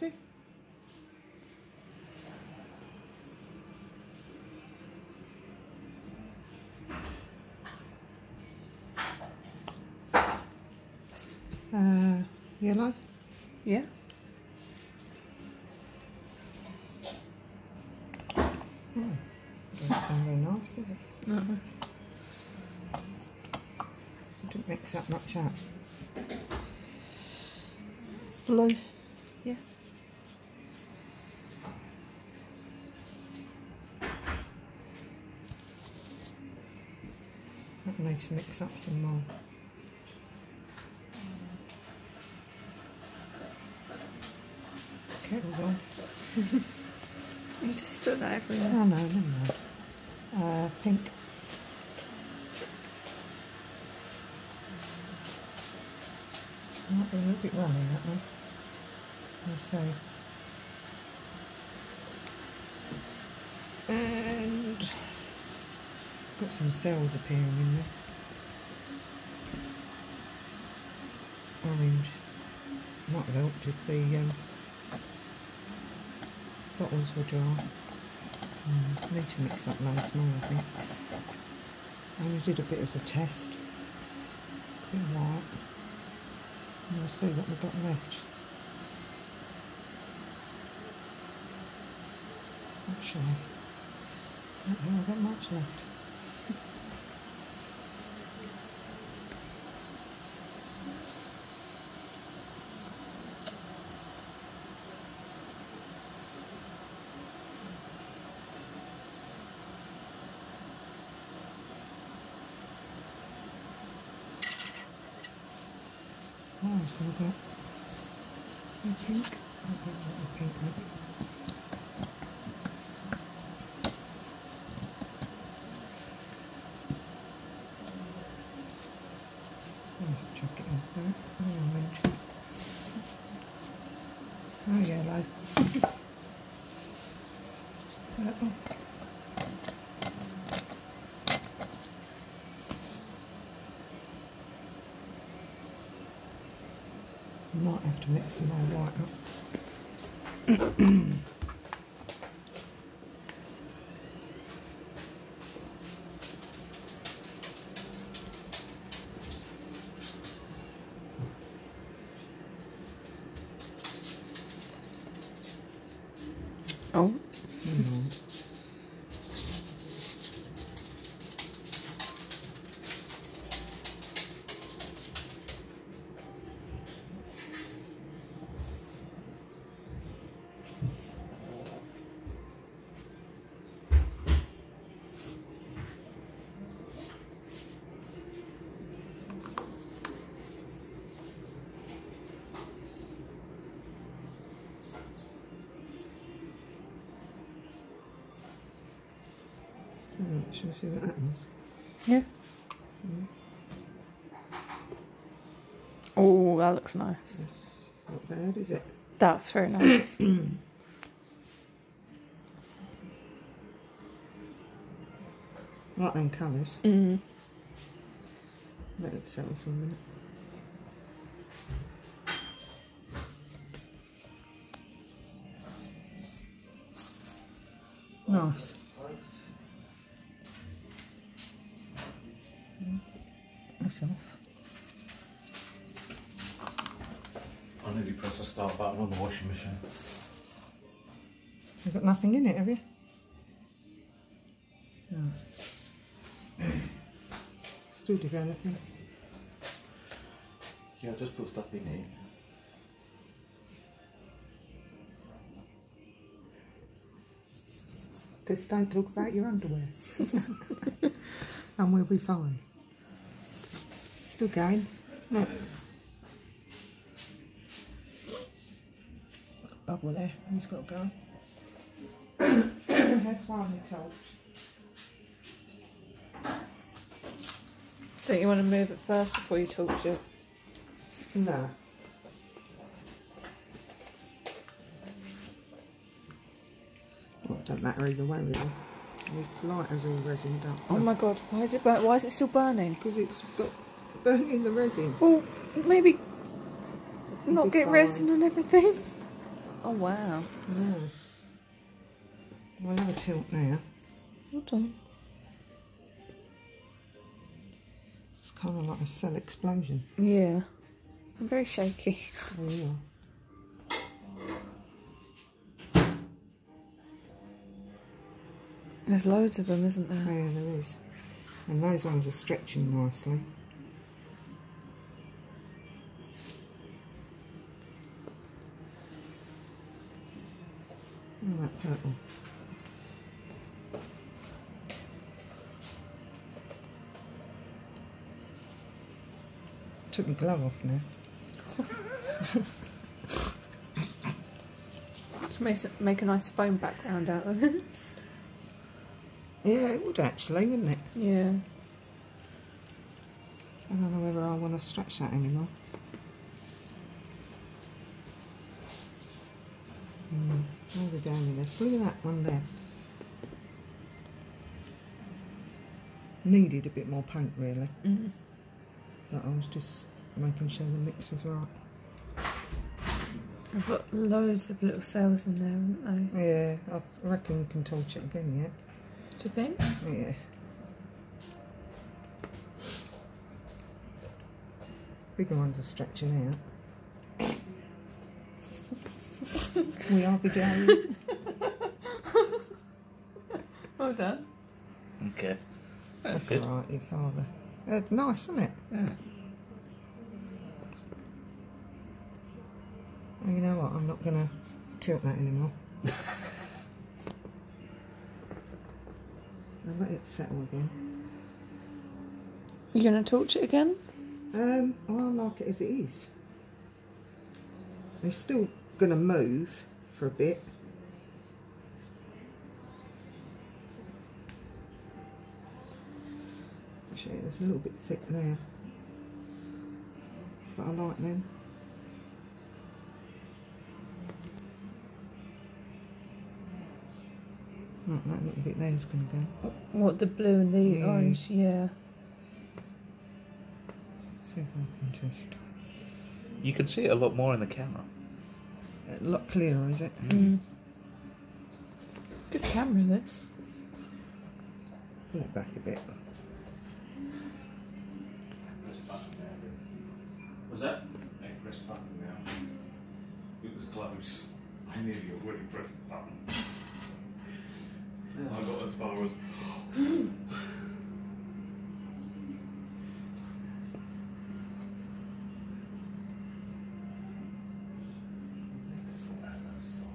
ready? Yellow? Yeah. Doesn't sound very nice, does it? No. Didn't mix that much up. Blue? Yeah. I need to mix up some more. Kettle's on. You just spit that everywhere. Oh no, never mind. Pink. Might be a little bit runny, that one. I'll say. And got some cells appearing in there. Orange. Might have helped if the bottles were dry. Need to mix up loads more, I think. I only did a bit as a test. A bit of white. And we'll see what we've got left. Actually, I don't think I've got much left. Oh, so we've got a pink. I'll put a little pink maybe. Let's chuck it in there. Orange. Oh, yellow. Purple. Might have to mix some more white up. Oh. Shall we see what happens? Yeah. Oh, that looks nice. That's not bad, is it? That's very nice. Like them colours. Mm. Let it settle for a minute. Nice. That's off. I nearly pressed the start button on the washing machine. You've got nothing in it, have you? No. Still developing. Yeah, I just put stuff in here. Just don't talk about your underwear. And we'll be fine. Still going. Look. Bubble there. He's got to go. That's finally torch. Don't you want to move it first before you torch it? No. Well, it don't matter either way, really. The lighter's all resined up. Oh my god, why is it why is it still burning? Because it's got burning the resin. Well, maybe not be get fine. resin and everything. Oh Oh wow. Yeah. We'll have a tilt now. Hold on. It's kind of like a cell explosion. Yeah. I'm very shaky. Oh, yeah. There's loads of them, isn't there? Yeah, there is. And those ones are stretching nicely. Oh, that purple. Took my glove off now. Make a nice foam background out of this. Yeah, it would actually, wouldn't it? Yeah. I don't know whether I want to stretch that anymore. Maybe down with this. Look at that one there. Needed a bit more paint, really. Mm. But I was just making sure the mix is right. I've got loads of little cells in there, haven't they? Yeah, I reckon you can torch it again, yeah? Do you think? Yeah. Bigger ones are stretching out. We are videoing. Well done. Okay. That's good. all right, your father. Nice, isn't it? Yeah. Well, you know what? I'm not going to tilt that anymore. I'll let it settle again. You gonna torch it again? Well, I like it as it is. They're still going to move for a bit. Actually, it's a little bit thick there. But I like them. Right, that little bit there is going to go. What, the blue and the Yeah. orange? Yeah. See if I can just... You can see it a lot more in the camera. A lot clearer, is it? Mm. Good camera, this. Pull it back a bit. Was that? I pressed button now. It was close. I nearly already pressed the button. I got as far as...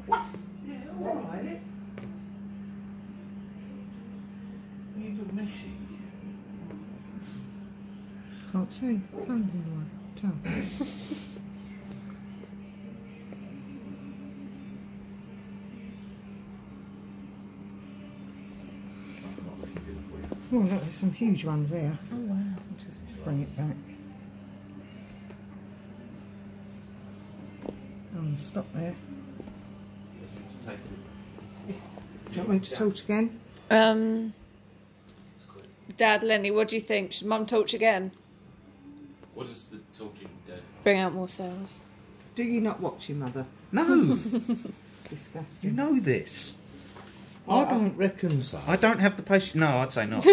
Yeah, alright. You look messy. Can't see. Found one. Tell. Oh, look, there's some huge ones there. Oh wow. I'll just bring it back. I'm going to stop there. Do you want me to torch again? Dad, Lenny, what do you think? Should Mum torch again? What is the torching do? Bring out more cells. Do you not watch your mother? No! It's disgusting. You know this. I don't reckon so. I don't have the patience. No, I'd say not.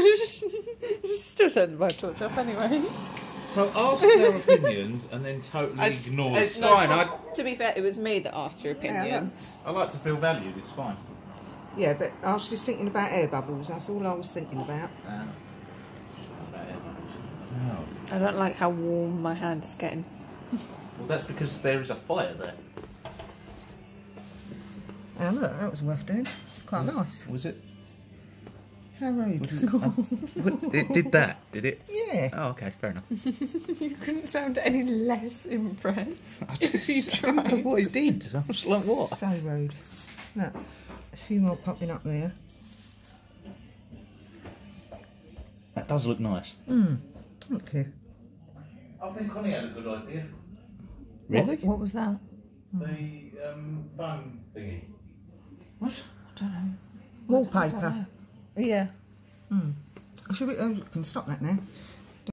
Still send my torch up anyway. So ask their opinions and then totally ignore it. It's fine. To be fair, it was me that asked your opinion. Yeah, I like to feel valued, it's fine. yeah, but I was just thinking about air bubbles. That's all I was thinking about. No. I don't like how warm my hand is getting. Well, that's because there is a fire there. Oh, look, that was worth doing. It's quite nice. Was it? How rude. It did that, did it? Yeah. Oh, okay, fair enough. You couldn't sound any less impressed. I just You didn't know tried. what it did. I was like, what? So rude. Look, a few more popping up there. That does look nice. Thank you. I think Connie had a good idea. Really? What was that? The phone thingy. What? I don't know. Wallpaper. I don't know. Yeah. Should we can stop that now.